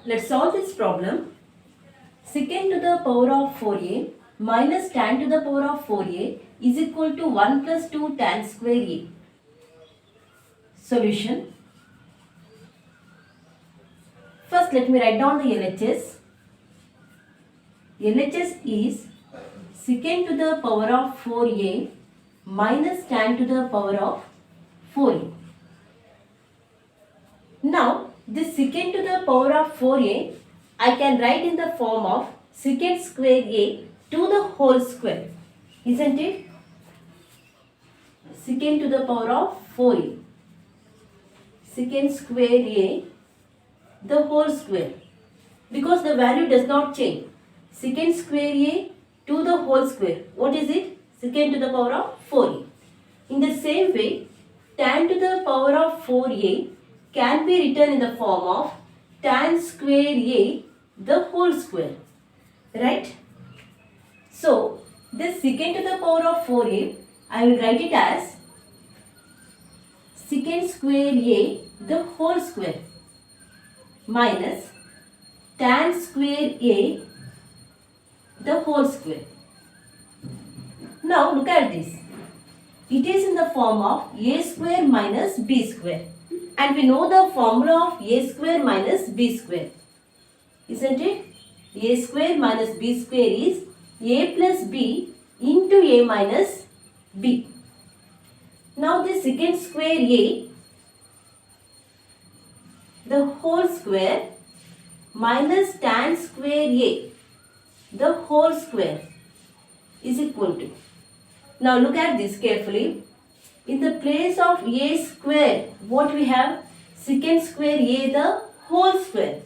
Let's solve this problem. Secant to the power of 4a minus tan to the power of 4a is equal to 1 plus 2 tan square a. Solution. First let me write down the LHS. LHS is secant to the power of 4a minus tan to the power of 4a. Now this secant to the power of 4a I can write in the form of secant square a to the whole square. Isn't it? Secant to the power of 4a. Secant square a the whole square. Because the value does not change. Secant square a to the whole square. What is it? Secant to the power of 4a. In the same way, tan to the power of 4a can be written in the form of tan square a the whole square. Right? So, this secant to the power of 4a, I will write it as secant square a the whole square minus tan square a the whole square. Now look at this. It is in the form of a square minus b square. And we know the formula of a square minus b square. Isn't it? A square minus b square is a plus b into a minus b. Now the secant square a the whole square minus tan square a the whole square is equal to. Now look at this carefully. In the place of a square, what we have? Secant square a the whole square.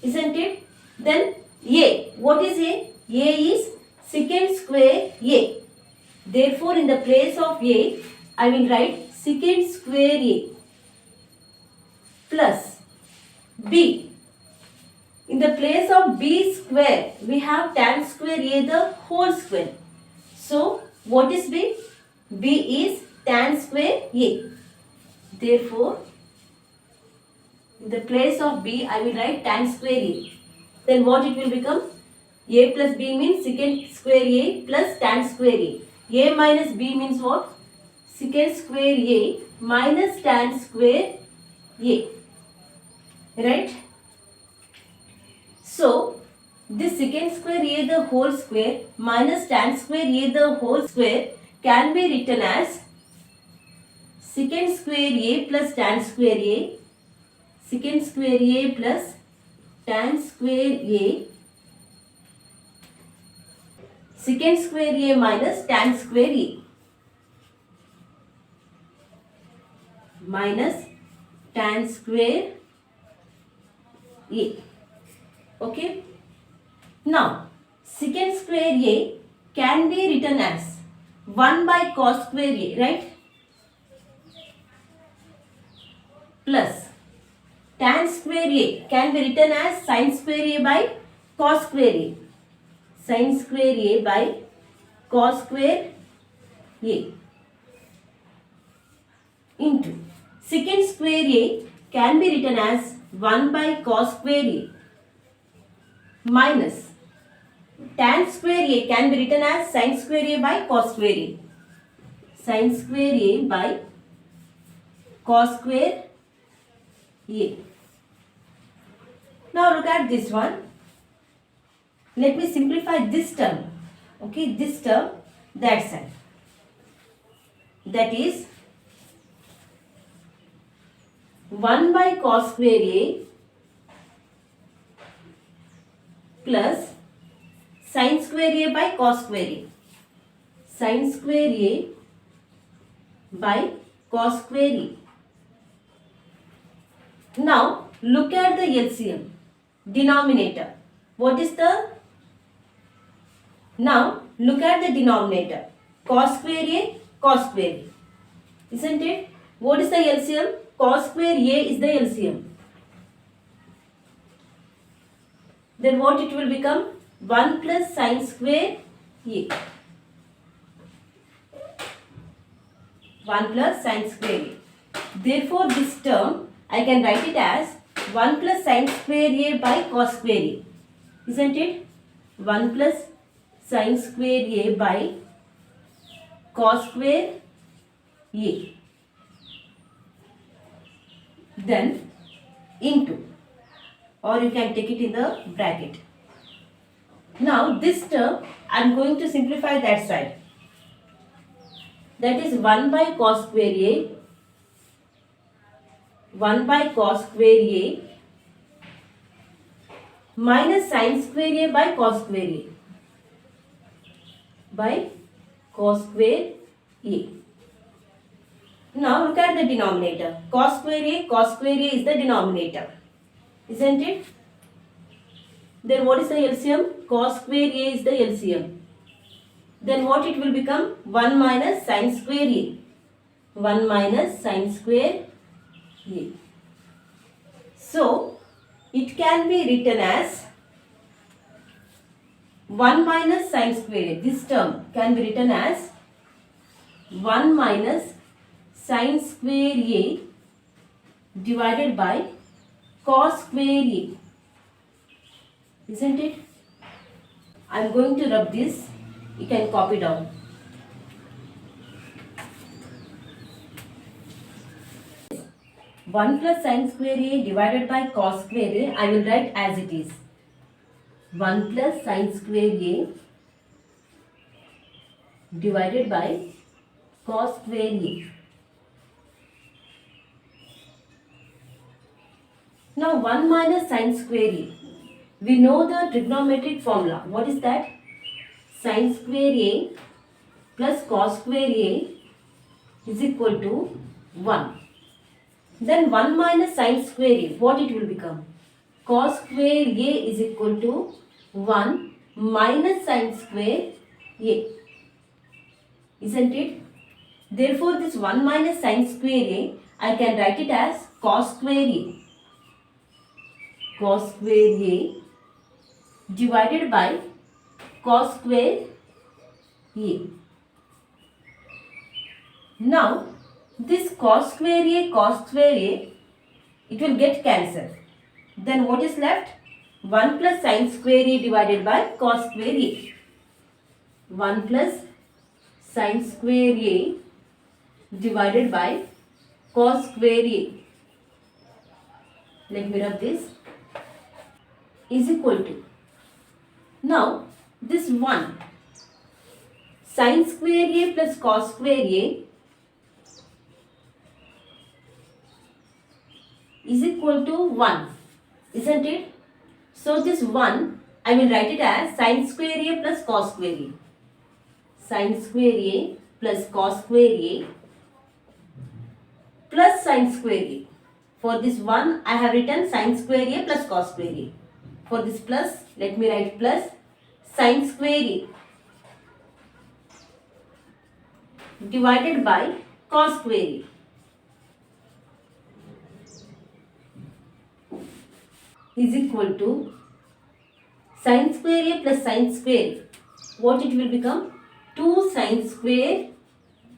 Isn't it? Then a. What is a? A is secant square a. Therefore, in the place of a, I will write secant square a plus b. In the place of b square, we have tan square a the whole square. So, what is b? B is tan square a. Therefore, in the place of b, I will write tan square a. Then what it will become? A plus b means secant square a plus tan square a. A minus b means what? Secant square a minus tan square a. Right? So, this secant square a the whole square minus tan square a the whole square can be written as secant square a plus tan square a, secant square a plus tan square a, secant square a minus tan square a, minus tan square a. Okay. Now, secant square a can be written as 1 by cos square a, right? Plus tan square a can be written as sin square a by cos square a. Sin square a by cos square a into secant square a can be written as 1 by cos square a minus tan square a can be written as sin square a by cos square a. Sin square a by cos square a. Now look at this one. Let me simplify this term. Okay, this term, that side. That is 1 by cos square a plus sin square a by cos square a. Sin square a by cos square a. Now look at the LCM. Denominator. What is the? Now look at the denominator. Cos square a, cos square a. Isn't it? What is the LCM? Cos square a is the LCM. Then what it will become? 1 plus sin square a. 1 plus sin square a. Therefore, this term I can write it as 1 plus sin square A by cos square A. Isn't it? 1 plus sin square A by cos square A. Then into, or you can take it in the bracket. Now this term I am going to simplify that side. That is 1 by cos square A, 1 by cos square A minus sin square A by cos square A by cos square A. Now look at the denominator. Cos square A is the denominator. Isn't it? Then what is the LCM? Cos square A is the LCM. Then what it will become? 1 minus sin square A. 1 minus sin square A. So, it can be written as 1 minus sin square A. This term can be written as 1 minus sin square A divided by cos square A. Isn't it? I am going to rub this. You can copy down. One plus sin square A divided by cos square A, I will write as it is. 1 plus sin square A divided by cos square A. Now 1 minus sin square A. We know the trigonometric formula. What is that? Sin square A plus cos square A is equal to 1. Then 1 minus sin square A, what it will become? Cos square A is equal to 1 minus sin square A. Isn't it? Therefore, this 1 minus sin square A, I can write it as cos square A. Cos square A divided by cos square A. Now, this cos square A, it will get cancelled. Then what is left? 1 plus sin square A divided by cos square A. 1 plus sin square A divided by cos square A. Let me rub this. Is equal to. Now, this 1 sin square A plus cos square A is equal to 1. Isn't it? So, this 1 I will write it as sin square A plus cos square A. Sin square A plus cos square A plus sin square A. For this 1 I have written sin square A plus cos square A. For this plus, let me write plus sin square A divided by cos square A. Is equal to sin square A plus sin square A. What it will become? 2 sin square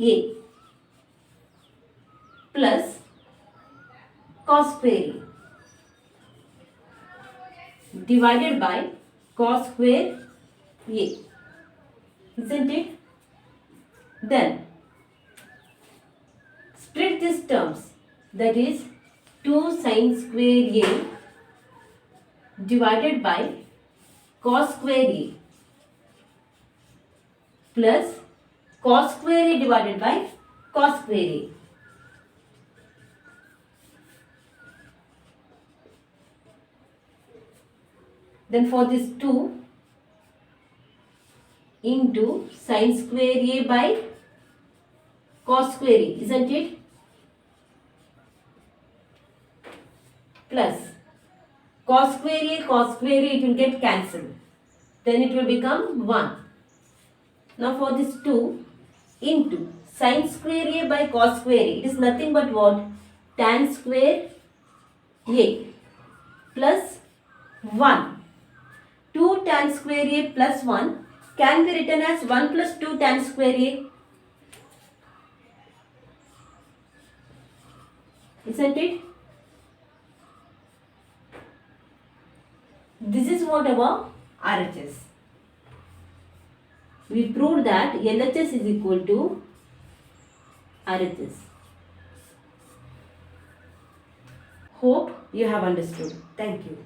A plus cos square A divided by cos square A. Isn't it? Then split these terms, that is 2 sin square A divided by cos square A plus cos square A divided by cos square A. Then for this 2 into sin square A by cos square A, isn't it? Plus cos square A, it will get cancelled. Then it will become 1. Now for this 2 into sin square A by cos square A, it is nothing but what? Tan square A plus 1. 2 tan square A plus 1 can be written as 1 plus 2 tan square A. Isn't it? This is what our RHS. We proved that LHS is equal to RHS. Hope you have understood. Thank you.